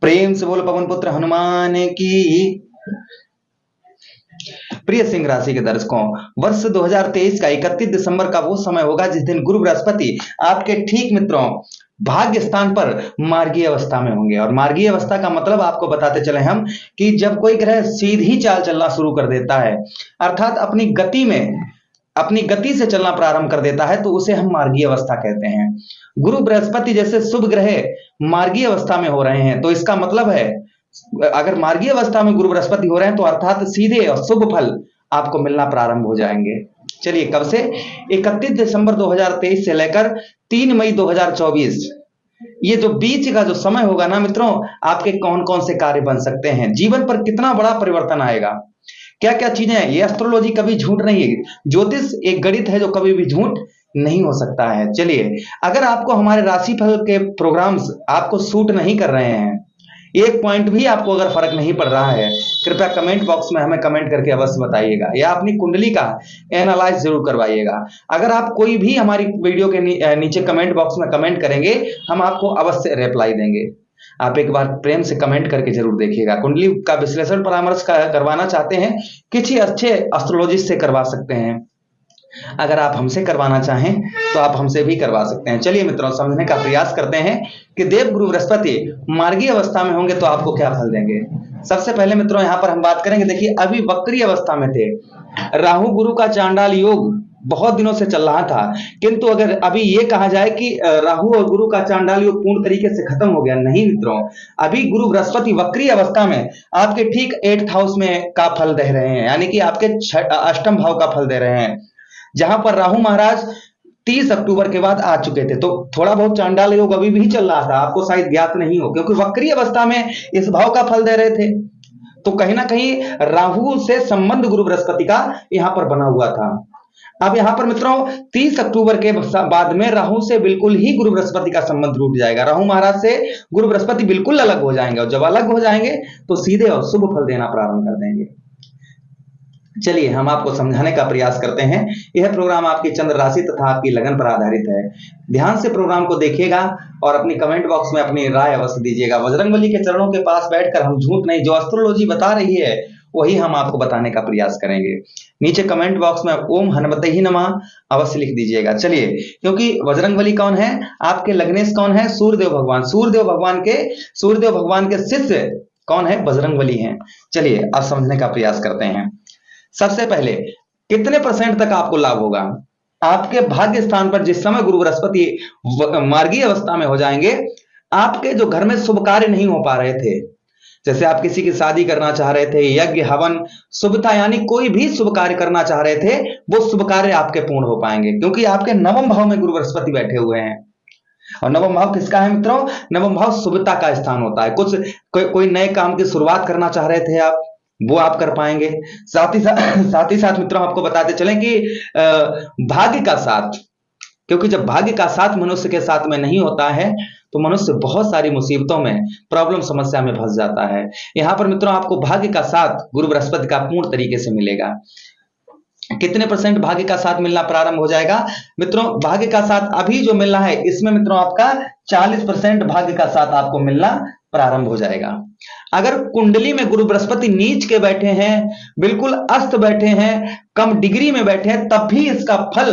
प्रेम से बोलो पवन पुत्र हनुमान की। प्रिय सिंह राशि के दर्शकों, वर्ष 2023 का 31 दिसंबर का वो समय होगा जिस दिन गुरु बृहस्पति आपके ठीक मित्रों भाग्य स्थान पर मार्गीय अवस्था में होंगे। और मार्गीय अवस्था का मतलब आपको बताते चले हम कि जब कोई ग्रह सीधी चाल चलना शुरू कर देता है, अर्थात अपनी गति से चलना प्रारंभ कर देता है, तो उसे हम मार्गीय अवस्था कहते हैं। गुरु बृहस्पति जैसे शुभ ग्रह मार्गीय अवस्था में हो रहे हैं, तो इसका मतलब है अगर मार्गीय अवस्था में गुरु बृहस्पति हो रहे हैं तो अर्थात सीधे और शुभ फल आपको मिलना प्रारंभ हो जाएंगे। चलिए कब से? 31 दिसंबर 2023 से लेकर 3 मई 2024, ये जो बीच का जो समय होगा ना मित्रों, आपके कौन कौन से कार्य बन सकते हैं, जीवन पर कितना बड़ा परिवर्तन आएगा, क्या क्या चीजें हैं। ये एस्ट्रोलॉजी कभी झूठ नहीं है, ज्योतिष एक गणित है जो कभी भी झूठ नहीं हो सकता है। चलिए, अगर आपको हमारे राशिफल के प्रोग्राम्स आपको सूट नहीं कर रहे हैं, एक पॉइंट भी आपको अगर फर्क नहीं पड़ रहा है, कृपया कमेंट बॉक्स में हमें कमेंट करके अवश्य बताइएगा, या अपनी कुंडली का एनालाइज जरूर करवाइएगा। अगर आप कोई भी हमारी वीडियो के नीचे कमेंट बॉक्स में कमेंट करेंगे, हम आपको अवश्य रिप्लाई देंगे। आप एक बार प्रेम से कमेंट करके जरूर देखिएगा। कुंडली का विश्लेषण परामर्श करवाना चाहते हैं, किसी अच्छे एस्ट्रोलॉजिस्ट से करवा सकते हैं। अगर आप हमसे करवाना चाहें तो आप हमसे भी करवा सकते हैं। चलिए मित्रों, समझने का प्रयास करते हैं कि देव गुरु बृहस्पति मार्गीय अवस्था में होंगे तो आपको क्या फल देंगे। सबसे पहले मित्रों यहां पर हम बात करेंगे, देखिए अभी वक्री अवस्था में थे, राहु गुरु का चांडाल योग बहुत दिनों से चल रहा था, किंतु अगर अभी ये कहा जाए कि राहु और गुरु का चांडाल योग पूर्ण तरीके से खत्म हो गया, नहीं मित्रों, अभी गुरु बृहस्पति वक्री अवस्था में आपके ठीक 8th हाउस में का फल दे रहे हैं, यानी कि आपके अष्टम भाव का फल दे रहे हैं, जहां पर राहु महाराज 30 अक्टूबर के बाद आ चुके थे। तो थोड़ा बहुत चांडाल योग अभी भी चल रहा था, आपको शायद ज्ञात नहीं हो, क्योंकि वक्री अवस्था में इस भाव का फल दे रहे थे, तो कहीं ना कहीं राहु से संबंध गुरु बृहस्पति का यहां पर बना हुआ था। अब यहां पर मित्रों 30 अक्टूबर के बाद में राहु से बिल्कुल ही गुरु बृहस्पति का संबंध टूट जाएगा, राहु महाराज से गुरु बृहस्पति बिल्कुल अलग हो जाएंगे, और जब अलग हो जाएंगे तो सीधे और शुभ फल देना प्रारंभ कर देंगे। चलिए हम आपको समझाने का प्रयास करते हैं। यह प्रोग्राम आपकी चंद्र राशि तथा आपकी लगन पर आधारित है। ध्यान से प्रोग्राम को देखिएगा और अपनी कमेंट बॉक्स में अपनी राय अवश्य दीजिएगा। बजरंगबली के चरणों के पास बैठकर हम झूठ नहीं, जो एस्ट्रोलॉजी बता रही है वही हम आपको बताने का प्रयास करेंगे। नीचे कमेंट बॉक्स में ओम हनुमते ही नमः अवश्य लिख दीजिएगा। चलिए, क्योंकि बजरंगबली कौन है, आपके लग्नेश कौन है, सूर्यदेव भगवान। सूर्यदेव भगवान के शिष्य कौन है, बजरंगबली हैं। चलिए अब समझने का प्रयास करते हैं। सबसे पहले कितने % तक आपको लाभ होगा? आपके भाग्य स्थान पर जिस समय गुरु बृहस्पति मार्गीय अवस्था में हो जाएंगे, आपके जो घर में शुभ कार्य नहीं हो पा रहे थे, जैसे आप किसी की शादी करना चाह रहे थे, यज्ञ हवन शुभता यानी कोई भी शुभ कार्य करना चाह रहे थे, वो शुभ कार्य आपके पूर्ण हो पाएंगे, क्योंकि आपके नवम भाव में गुरु बृहस्पति बैठे हुए हैं। और नवम भाव किसका है मित्रों? नवम भाव शुभता का स्थान होता है। कोई नए काम की शुरुआत करना चाह रहे थे आप, वो आप कर पाएंगे। साथ ही साथ मित्रों आपको बताते चलें कि भाग्य का साथ, क्योंकि जब भाग्य का साथ मनुष्य के साथ में नहीं होता है तो मनुष्य बहुत सारी मुसीबतों में, प्रॉब्लम, समस्या में फंस जाता है। यहां पर मित्रों आपको भाग्य का साथ गुरु बृहस्पति का पूर्ण तरीके से मिलेगा। कितने % भाग्य का साथ मिलना प्रारंभ हो जाएगा मित्रों? भाग्य का साथ अभी जो मिल रहा है इसमें मित्रों आपका 40% भाग्य का साथ आपको मिलना प्रारंभ हो जाएगा। अगर कुंडली में गुरु बृहस्पति नीच के बैठे हैं, बिल्कुल अस्त बैठे हैं, कम डिग्री में बैठे हैं, तब भी इसका फल,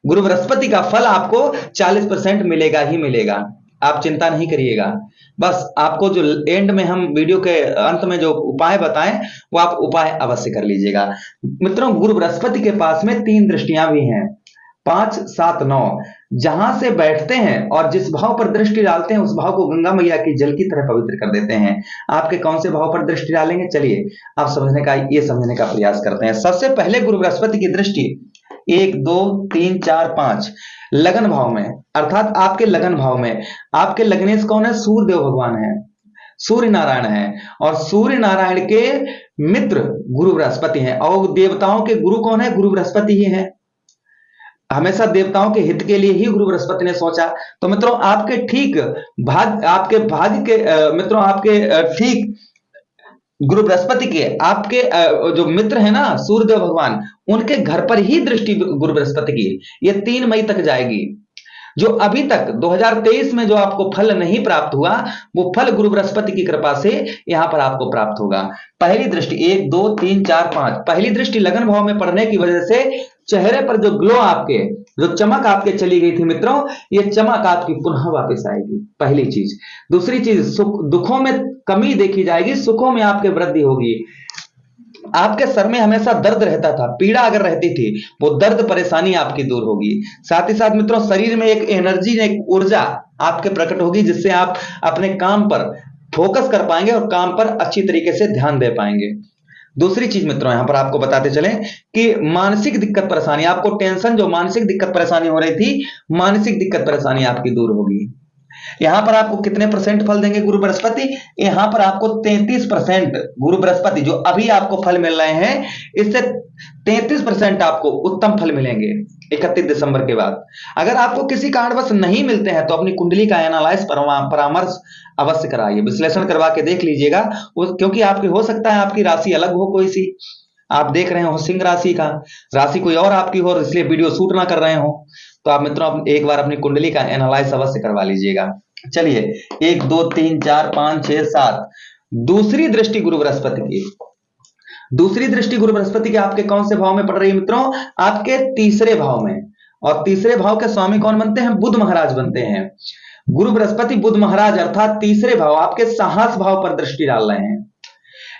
गुरु बृहस्पति का फल आपको 40% मिलेगा ही मिलेगा। आप चिंता नहीं करिएगा, बस आपको जो एंड में हम वीडियो के अंत में जो उपाय बताएं वो आप उपाय अवश्य कर लीजिएगा। मित्रों गुरु बृहस्पति के पास में 3 दृष्टियां भी हैं, 5, 7, 9, जहां से बैठते हैं और जिस भाव पर दृष्टि डालते हैं उस भाव को गंगा मैया की जल की तरह पवित्र कर देते हैं। आपके कौन से भाव पर दृष्टि डालेंगे, चलिए आप समझने का प्रयास करते हैं। सबसे पहले गुरु बृहस्पति की दृष्टि 1, 2, 3, 4, 5 लगन भाव में, अर्थात आपके लगन भाव में। आपके लग्नेश कौन है? सूर्यदेव भगवान है, सूर्य नारायण है, और सूर्य नारायण के मित्र गुरु बृहस्पति हैं। और देवताओं के गुरु कौन है? गुरु बृहस्पति ही है। हमेशा देवताओं के हित के लिए ही गुरु बृहस्पति ने सोचा। तो मित्रों आपके ठीक भाग्य के मित्रों आपके ठीक गुरु बृहस्पति के आपके जो मित्र है ना सूर्यदेव भगवान, उनके घर पर ही दृष्टि गुरु बृहस्पति की ये 3 मई तक जाएगी। जो अभी तक 2023 में जो आपको फल नहीं प्राप्त हुआ, वो फल गुरु बृहस्पति की कृपा से यहां पर आपको प्राप्त होगा। पहली दृष्टि 1 2 3 4 5, पहली दृष्टि लगन भाव में पड़ने की वजह से चेहरे पर जो ग्लो आपके, जो चमक आपके चली गई थी मित्रों, ये चमक आपकी पुनः वापस आएगी, पहली चीज। दूसरी चीज, सुख दुखों में कमी देखी जाएगी, सुखों में आपके वृद्धि होगी। आपके सर में हमेशा दर्द रहता था, पीड़ा अगर रहती थी, वो दर्द परेशानी आपकी दूर होगी। साथ ही साथ मित्रों, शरीर में एक एनर्जी, एक ऊर्जा आपके प्रकट होगी, जिससे आप अपने काम पर फोकस कर पाएंगे और काम पर अच्छी तरीके से ध्यान दे पाएंगे। दूसरी चीज मित्रों, यहां पर आपको बताते चलें कि मानसिक दिक्कत परेशानी, आपको टेंशन, जो मानसिक दिक्कत परेशानी हो रही थी, मानसिक दिक्कत परेशानी आपकी दूर होगी। यहां पर आपको कितने परसेंट फल देंगे गुरु बृहस्पति? यहां पर आपको 33% गुरु बृहस्पति जो अभी आपको फल मिल रहे हैं, इससे 33% आपको उत्तम फल मिलेंगे 31 दिसंबर के बाद। अगर आपको किसी कारणवश नहीं मिलते हैं तो अपनी कुंडली का एनालाइज परामर्श अवश्य कराइए, विश्लेषण करवा के देख लीजिएगा, क्योंकि आपकी हो सकता है आपकी राशि अलग हो, कोई सी आप देख रहे हो सिंह राशि का, राशि कोई और आपकी हो, इसलिए वीडियो शूट ना कर रहे हो। तो आप मित्रों एक बार अपनी कुंडली का एनालाइज अवश्य करवा लीजिएगा। चलिए 1 2 3 4 5 6 7, दूसरी दृष्टि गुरु बृहस्पति की, दूसरी दृष्टि गुरु बृहस्पति के आपके कौन से भाव में पड़ रही है मित्रों? आपके तीसरे भाव में। और तीसरे भाव के स्वामी कौन बनते हैं? बुध महाराज बनते हैं। गुरु बृहस्पति बुध महाराज अर्थात तीसरे भाव, आपके साहस भाव पर दृष्टि डाल रहे हैं।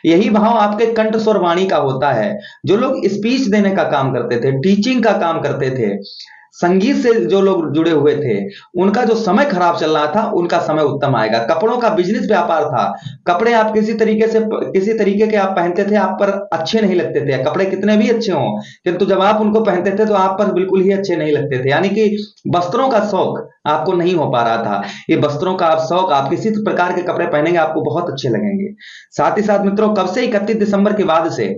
यही भाव आपके कंठ स्वर वाणी का होता है। जो लोग स्पीच देने का काम करते थे, टीचिंग का काम करते थे, संगीत से जो लोग जुड़े हुए थे, उनका जो समय खराब चल रहा था, उनका समय उत्तम आएगा। कपड़ों का बिजनेस व्यापार था, कपड़े आप किसी तरीके के आप पहनते थे, आप पर अच्छे नहीं लगते थे, कपड़े कितने भी अच्छे हों, किंतु जब आप उनको पहनते थे तो आप पर बिल्कुल ही अच्छे नहीं लगते थे। यानी कि वस्त्रों का शौक आपको नहीं हो पा रहा था। ये वस्त्रों का शौक, आप किसी प्रकार के कपड़े पहनेंगे आपको बहुत अच्छे लगेंगे। साथ ही साथ मित्रों, कब से? 31 दिसंबर के बाद से।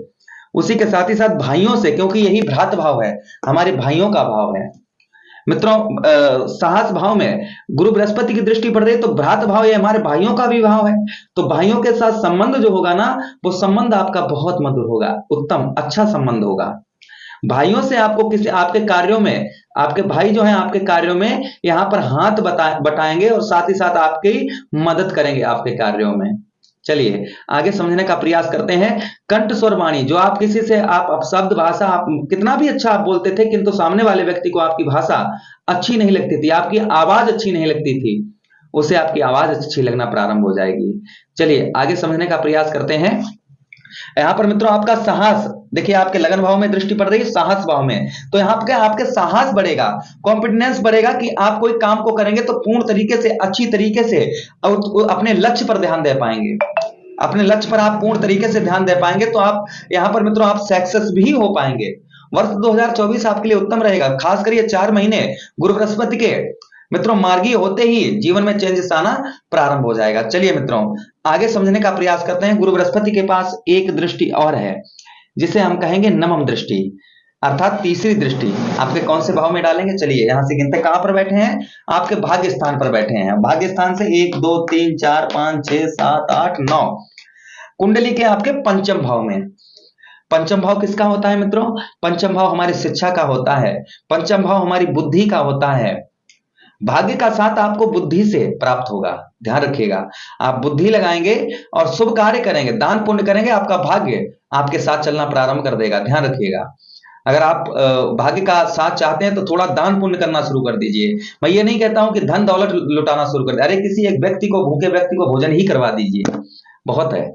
उसी के साथ ही साथ भाइयों से, क्योंकि यही भ्रात भाव है, हमारे भाइयों का भाव है मित्रों। साहस भाव में गुरु बृहस्पति की दृष्टि पड़ रही है, तो भ्रात भाव ये हमारे भाइयों का भी भाव है। तो भाइयों के साथ संबंध जो होगा ना, वो संबंध आपका बहुत मधुर होगा, उत्तम अच्छा संबंध होगा। भाइयों से आपको किसी आपके कार्यों में, आपके भाई जो हैं आपके कार्यों में यहां पर हाथ बटाएंगे और साथ ही साथ आपकी मदद करेंगे आपके कार्यों में। चलिए आगे समझने का प्रयास करते हैं। कंठ स्वर वाणी, जो आप किसी से आप अपशब्द भाषा, आप कितना भी अच्छा आप बोलते थे, किंतु सामने वाले व्यक्ति को आपकी भाषा अच्छी नहीं लगती थी, आपकी आवाज अच्छी नहीं लगती थी, उसे आपकी आवाज अच्छी लगना प्रारंभ हो जाएगी। चलिए आगे समझने का प्रयास करते हैं। यहां पर मित्रों आपका साहस, देखिए आपके लगन भाव में दृष्टि पड़ रही है, साहस भाव में, तो यहां पर आपके साहस बढ़ेगा, कॉन्फिडेंस बढ़ेगा कि आप कोई काम को करेंगे तो पूर्ण तरीके से, अच्छी तरीके से और अपने लक्ष्य पर ध्यान दे पाएंगे। अपने लक्ष्य पर आप पूर्ण तरीके से ध्यान दे पाएंगे तो आप यहां पर मित्रों आप सक्सेस भी हो पाएंगे। वर्ष 2024 आपके लिए उत्तम रहेगा, खास कर ये 4 महीने गुरु बृहस्पति के मित्रों मार्गीय होते ही जीवन में चेंजेस आना प्रारंभ हो जाएगा। चलिए मित्रों आगे समझने का प्रयास करते हैं। गुरु बृहस्पति के पास एक दृष्टि और है, जिसे हम कहेंगे नवम दृष्टि, अर्थात तीसरी दृष्टि। आपके कौन से भाव में डालेंगे? चलिए यहां से गिनते, कहां पर बैठे हैं? आपके भाग्य स्थान पर बैठे हैं। भाग्य स्थान से 1 2 3 4 5 6 7 8 9, कुंडली के आपके पंचम भाव में। पंचम भाव किसका होता है मित्रों? पंचम भाव हमारी शिक्षा का होता है, पंचम भाव हमारी बुद्धि का होता है। भाग्य का साथ आपको बुद्धि से प्राप्त होगा, ध्यान रखिएगा। आप बुद्धि लगाएंगे और शुभ कार्य करेंगे, दान पुण्य करेंगे, आपका भाग्य आपके साथ चलना प्रारंभ कर देगा, ध्यान रखिएगा। अगर आप भाग्य का साथ चाहते हैं तो थोड़ा दान पुण्य करना शुरू कर दीजिए। मैं ये नहीं कहता हूं कि धन दौलत लुटाना शुरू कर दे, अरे किसी एक व्यक्ति को, भूखे व्यक्ति को भोजन ही करवा दीजिए, बहुत है।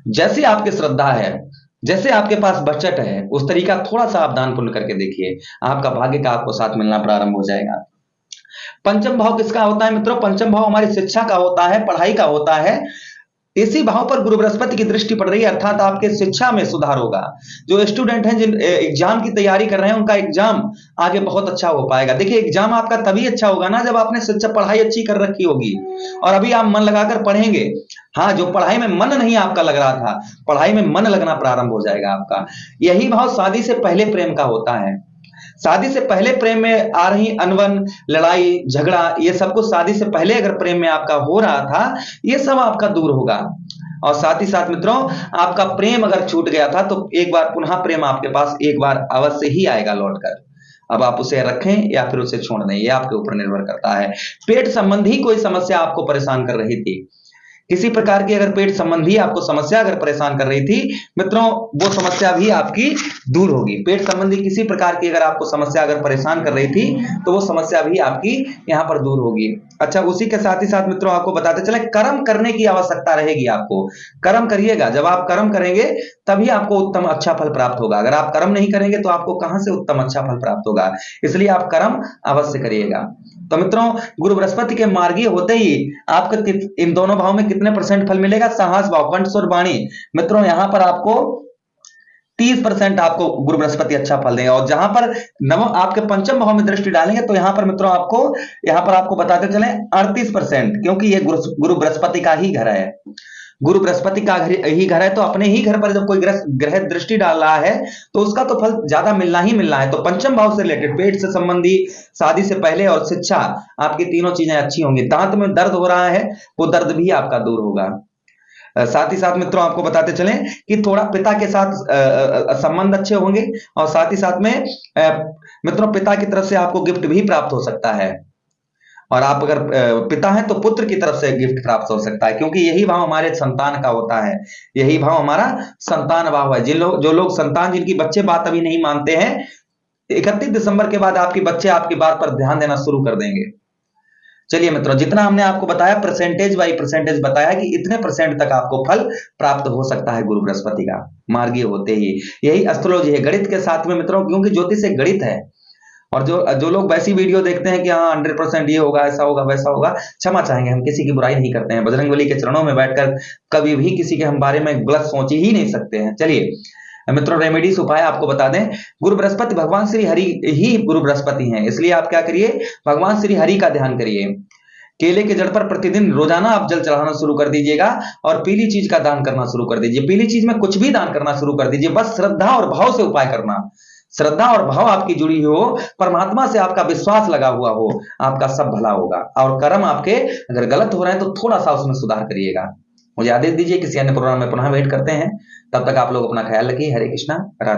जैसे आपकी श्रद्धा है, जैसे आपके पास बचत है, उस तरीका थोड़ा सा आप दान पुण्य करके देखिए, आपका भाग्य का आपको साथ मिलना प्रारंभ हो जाएगा। पंचम भाव किसका होता है मित्रों? पंचम भाव हमारी शिक्षा का होता है, पढ़ाई का होता है। इसी भाव पर गुरु बृहस्पति की दृष्टि पड़ रही है, अर्थात आपके शिक्षा में सुधार होगा। जो स्टूडेंट हैं, जिन एग्जाम की तैयारी कर रहे हैं, उनका एग्जाम आगे बहुत अच्छा हो पाएगा। देखिए एग्जाम आपका तभी अच्छा होगा ना जब आपने शिक्षा पढ़ाई अच्छी कर रखी होगी, और अभी आप मन लगाकर पढ़ेंगे। हाँ, जो पढ़ाई में मन नहीं आपका लग रहा था, पढ़ाई में मन लगना प्रारंभ हो जाएगा आपका। यही भाव शादी से पहले प्रेम का होता है। शादी से पहले प्रेम में आ रही अनबन, लड़ाई झगड़ा, ये सब कुछ शादी से पहले अगर प्रेम में आपका हो रहा था, ये सब आपका दूर होगा। और साथ ही साथ मित्रों आपका प्रेम अगर छूट गया था तो एक बार पुनः प्रेम आपके पास एक बार अवश्य ही आएगा लौटकर। अब आप उसे रखें या फिर उसे छोड़ दें, ये आपके ऊपर निर्भर करता है। पेट संबंधी कोई समस्या आपको परेशान कर रही थी, किसी प्रकार की अगर पेट संबंधी आपको समस्या अगर परेशान कर रही थी मित्रों, वो समस्या भी आपकी दूर होगी। पेट संबंधी किसी प्रकार की अगर आपको समस्या अगर परेशान कर रही थी तो वो समस्या भी आपकी यहाँ पर दूर होगी। अच्छा, उसी के साथ ही साथ मित्रों आपको बताते चले, कर्म करने की आवश्यकता रहेगी आपको। कर्म करिएगा, जब आप कर्म करेंगे तभी आपको उत्तम अच्छा फल प्राप्त होगा। अगर आप कर्म नहीं करेंगे तो आपको कहां से उत्तम अच्छा फल प्राप्त होगा, इसलिए आप कर्म अवश्य करिएगा। तो मित्रों, गुरु बृहस्पति के मार्गीय होते ही आपको इन दोनों भाव में कितने परसेंट फल मिलेगा? साहस भाव, कंठ और वाणी। मित्रों यहां पर आपको 30% आपको गुरु बृहस्पति अच्छा फल देंगे। और जहां पर नवम आपके पंचम भाव में दृष्टि डालेंगे तो यहां पर मित्रों आपको बताते चले 38%, क्योंकि ये गुरु बृहस्पति का ही घर है। गुरु बृहस्पति का ही घर है, तो अपने ही घर पर जब कोई ग्रह दृष्टि डाल रहा है तो उसका तो फल ज्यादा मिलना ही मिलना है। तो पंचम भाव से रिलेटेड, पेट से संबंधी, शादी से पहले और शिक्षा, आपकी तीनों चीजें अच्छी होंगी। दांत में दर्द हो रहा है, वो दर्द भी आपका दूर होगा। साथ ही साथ मित्रों आपको बताते चलें कि थोड़ा पिता के साथ संबंध अच्छे होंगे, और साथ ही साथ में मित्रों पिता की तरफ से आपको गिफ्ट भी प्राप्त हो सकता है। और आप अगर पिता हैं तो पुत्र की तरफ से गिफ्ट प्राप्त हो सकता है, क्योंकि यही भाव हमारे संतान का होता है, यही भाव हमारा संतान भाव है। जो लोग संतान, जिनकी बच्चे बात अभी नहीं मानते हैं, 31 दिसंबर के बाद आपके बच्चे आपकी बात पर ध्यान देना शुरू कर देंगे। चलिए मित्रों, जितना हमने आपको बताया परसेंटेज बाई परसेंटेज बताया कि इतने परसेंट तक आपको फल प्राप्त हो सकता है गुरु बृहस्पति का मार्गीय होते ही। यही एस्ट्रोलॉजी है, गणित के साथ में मित्रों, क्योंकि ज्योतिष एक गणित है। और जो लोग वैसी वीडियो देखते हैं कि हाँ 100% ये होगा, ऐसा होगा, वैसा होगा, क्षमा चाहेंगे, हम किसी की बुराई नहीं करते हैं। बजरंगबली के चरणों में बैठकर कभी भी किसी के हम बारे में गलत सोच ही नहीं सकते हैं। चलिए मित्रों, रेमेडीज उपाय आपको बता दें। गुरु बृहस्पति भगवान श्री हरि ही गुरु बृहस्पति हैं, इसलिए आप क्या करिए, भगवान श्री हरि का ध्यान करिए। केले के जड़ पर प्रतिदिन रोजाना आप जल चढ़ाना शुरू कर दीजिएगा, और पीली चीज का दान करना शुरू कर दीजिए। पीली चीज में कुछ भी दान करना शुरू कर दीजिए, बस श्रद्धा और भाव से उपाय करना। श्रद्धा और भाव आपकी जुड़ी हो, परमात्मा से आपका विश्वास लगा हुआ हो, आपका सब भला होगा। और कर्म आपके अगर गलत हो रहे हैं तो थोड़ा सा उसमें सुधार करिएगा। मुझे आदेश दीजिए, किसी अन्य प्रोग्राम में पुनः वेट करते हैं। तब तक आप लोग अपना ख्याल रखिए। हरे कृष्णा, राधे।